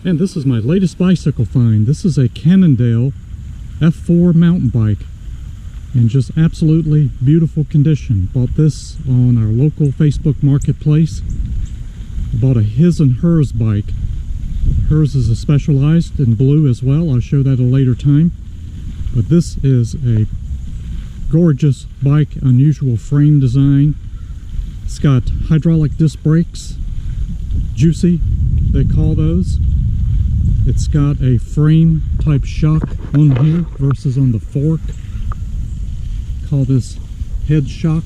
And this is my latest bicycle find. This is a Cannondale F4 Mountain Bike in just absolutely beautiful condition. Bought this on our local Facebook marketplace. Bought a his and hers bike. Hers is a specialized in blue as well. I'll show that at a later time. But this is a gorgeous bike, unusual frame design. It's got hydraulic disc brakes, juicy they call those. It's got a frame type shock on here versus on the fork. Call this head shock.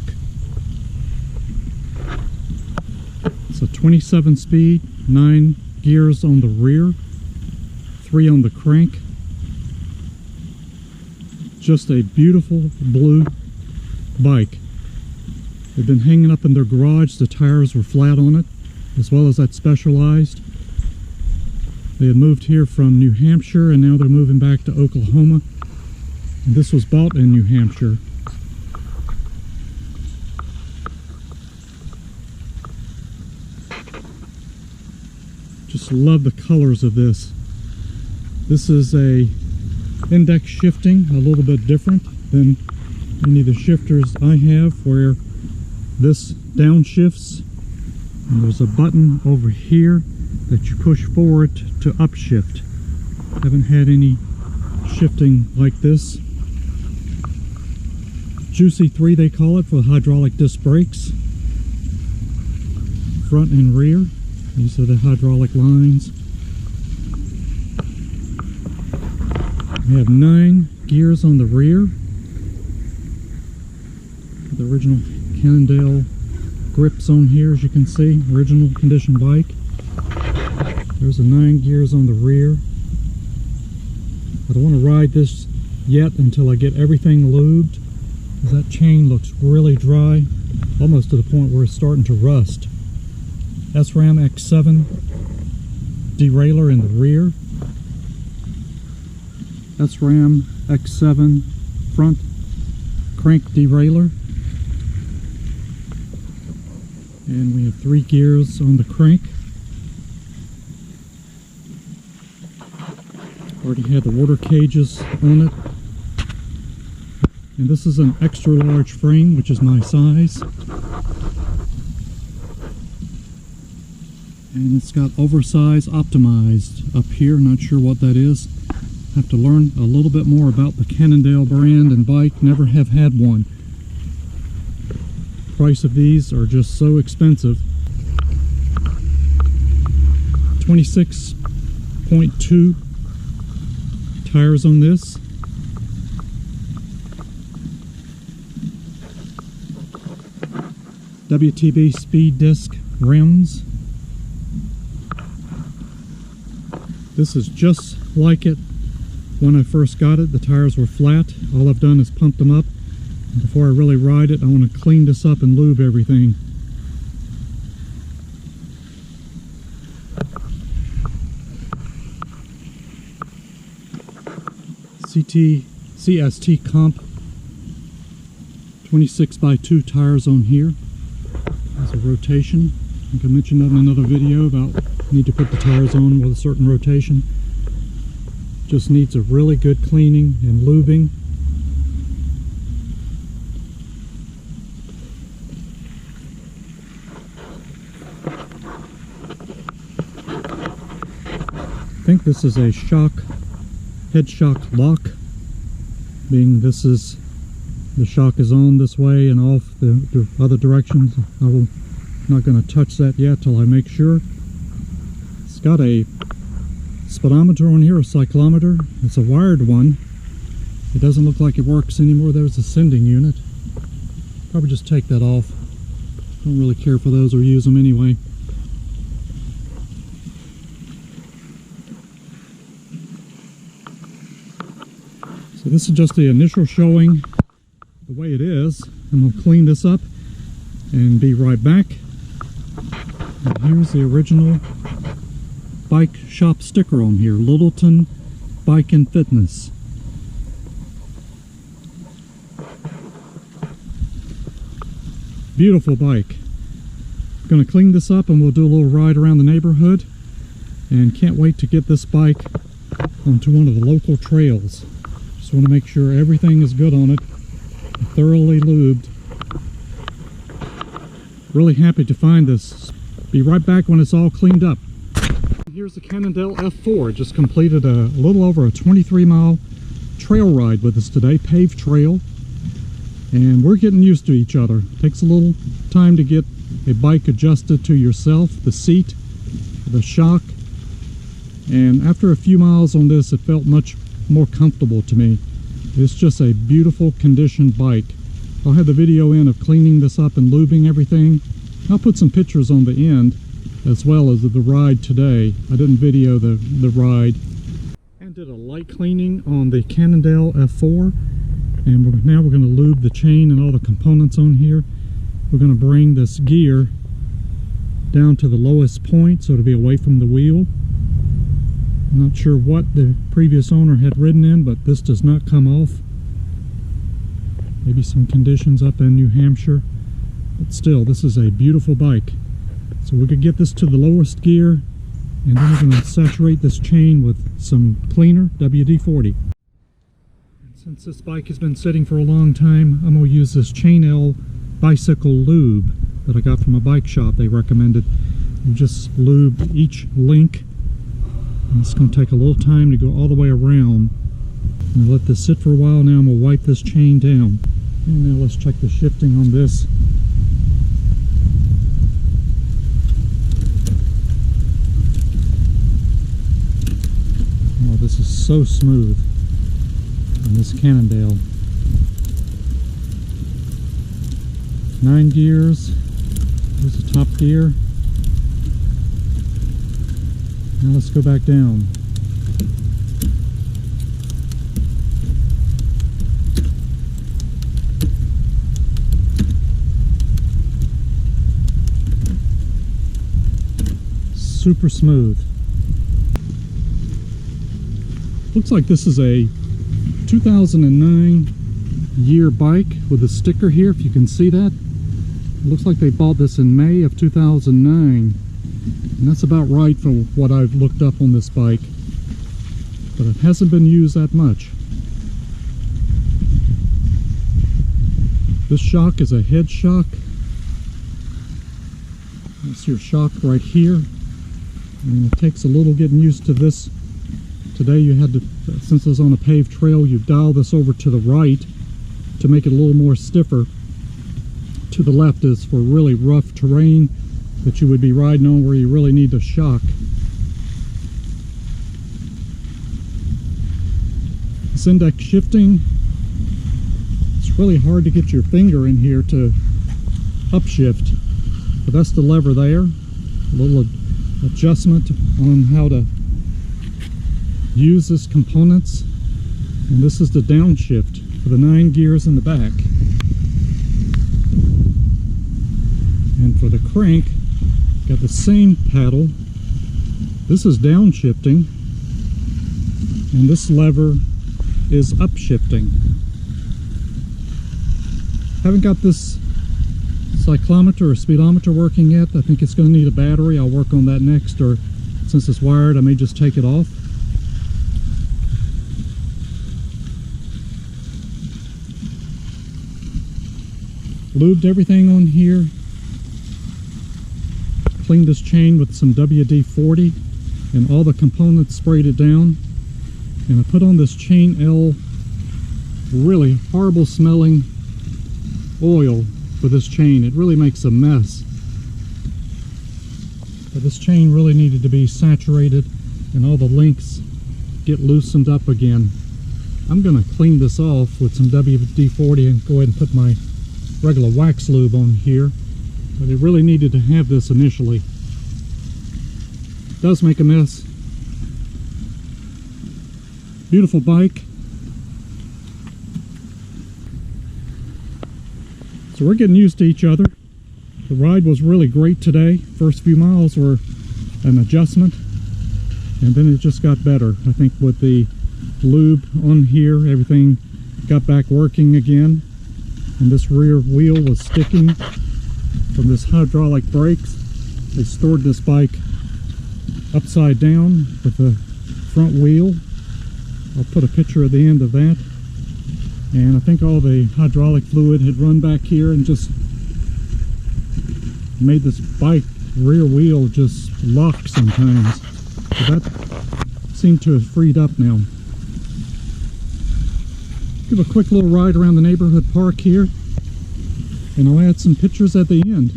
It's a 27 speed, 9 gears on the rear, 3 on the crank. Just a beautiful blue bike. They've been hanging up in their garage. The tires were flat on it, as well as that specialized. They had moved here from New Hampshire and now they're moving back to Oklahoma. And this was bought in New Hampshire. Just love the colors of this. This is a index shifting, a little bit different than any of the shifters I have, where this downshifts and there's a button over here that you push forward to upshift. Haven't had any shifting like this. Juicy 3 they call it, for the hydraulic disc brakes. Front and rear. These are the hydraulic lines. We have 9 gears on the rear. The original Cannondale grips on here, as you can see. Original condition bike. There's the 9 gears on the rear. I don't want to ride this yet until I get everything lubed, because that chain looks really dry, almost to the point where it's starting to rust. SRAM X7 derailleur in the rear. SRAM X7 front crank derailleur. And we have 3 gears on the crank. Already had the water cages on it. And this is an extra large frame, which is my size. And it's got oversize optimized up here. Not sure what that is. Have to learn a little bit more about the Cannondale brand and bike. Never have had one. Price of these are just so expensive. 26.2 tires on this. WTB speed disc rims. This is just like it when I first got it. The tires were flat. All I've done is pump them up. And before I really ride it, I want to clean this up and lube everything. CST Comp 26x2 tires on here. There's a rotation. I think I mentioned that in another video about need to put the tires on with a certain rotation. Just needs a really good cleaning and lubing. I think this is a shock, head shock lock, being this is, the shock is on this way and off the other directions. I'm not going to touch that yet till I make sure. It's got a speedometer on here, a cyclometer. It's a wired one. It doesn't look like it works anymore. There's a sending unit. Probably just take that off. Don't really care for those or use them anyway. So this is just the initial showing the way it is. I'm going to clean this up and be right back. And here's the original bike shop sticker on here, Littleton Bike and Fitness. Beautiful bike. Gonna clean this up and we'll do a little ride around the neighborhood and can't wait to get this bike onto one of the local trails. Just want to make sure everything is good on it, thoroughly lubed. Really happy to find this. Be right back when it's all cleaned up. Here's the Cannondale F4. Just completed a little over a 23-mile trail ride with us today, paved trail. And we're getting used to each other. Takes a little time to get a bike adjusted to yourself, the seat, the shock. And after a few miles on this, it felt much more comfortable to me. It's just a beautiful conditioned bike. I'll have the video in of cleaning this up and lubing everything. I'll put some pictures on the end as well as the ride today. I didn't video the ride. And did a light cleaning on the Cannondale F4. And now we're going to lube the chain and all the components on here. We're going to bring this gear down to the lowest point so it'll be away from the wheel. I'm not sure what the previous owner had ridden in, but this does not come off. Maybe some conditions up in New Hampshire, but still, this is a beautiful bike. So we could get this to the lowest gear, and then we're going to saturate this chain with some cleaner, WD-40. And since this bike has been sitting for a long time, I'm going to use this Chain-L bicycle lube that I got from a bike shop. They recommended you just lube each link, and it's going to take a little time to go all the way around. I'm going to let this sit for a while. Now I'm going to wipe this chain down. And now let's check the shifting on this. Oh, this is so smooth on this Cannondale. 9 gears. Here's the top gear. Now let's go back down. Super smooth. Looks like this is a 2009 year bike with a sticker here, if you can see that. It looks like they bought this in May of 2009. And that's about right for what I've looked up on this bike. But it hasn't been used that much. This shock is a head shock. That's your shock right here. And it takes a little getting used to this. Today you had to, since it's on a paved trail, you dial this over to the right to make it a little more stiffer. To the left is for really rough terrain that you would be riding on where you really need the shock. This index shifting, it's really hard to get your finger in here to upshift, but that's the lever there. A little adjustment on how to use this components, and this is the downshift for the 9 gears in the back. And for the crank, got the same paddle. This is downshifting, and this lever is upshifting. Haven't got this cyclometer or speedometer working yet. I think it's going to need a battery. I'll work on that next, or since it's wired, I may just take it off. Lubed everything on here. Cleaned this chain with some WD-40 and all the components, sprayed it down. And I put on this Chain-L really horrible smelling oil for this chain. It really makes a mess. But this chain really needed to be saturated and all the links get loosened up again. I'm going to clean this off with some WD-40 and go ahead and put my regular wax lube on here. But it really needed to have this initially. It does make a mess. Beautiful bike. So we're getting used to each other. The ride was really great today. First few miles were an adjustment, and then it just got better. I think with the lube on here, everything got back working again. And this rear wheel was sticking from this hydraulic brakes. They stored this bike upside down with the front wheel. I'll put a picture of the end of that. And I think all the hydraulic fluid had run back here and just made this bike rear wheel just lock sometimes. So that seemed to have freed up now. Give a quick little ride around the neighborhood park here, and I'll add some pictures at the end.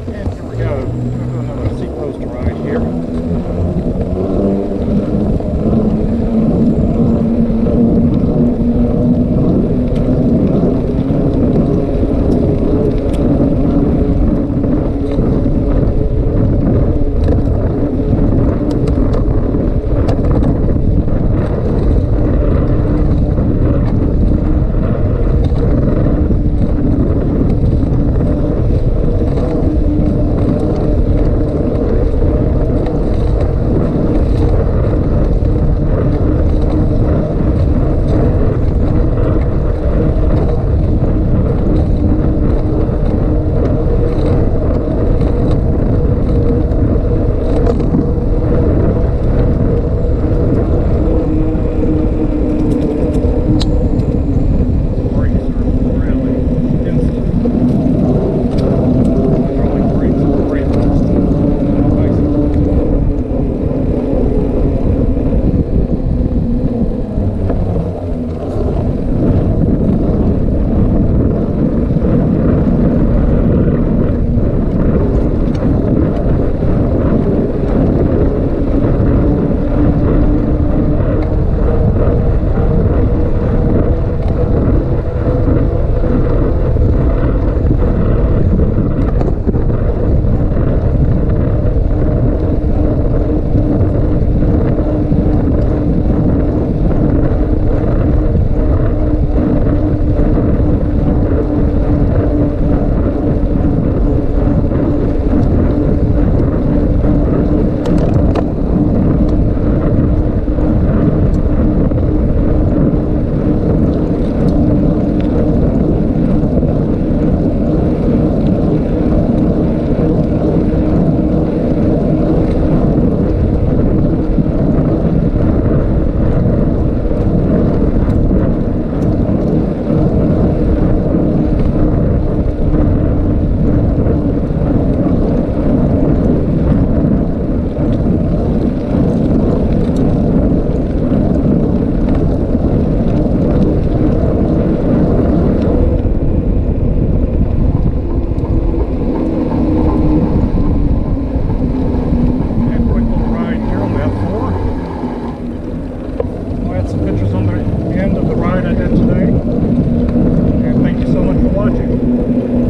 And here we go. We'll do another seat post ride here. End of the ride I had today, and thank you so much for watching.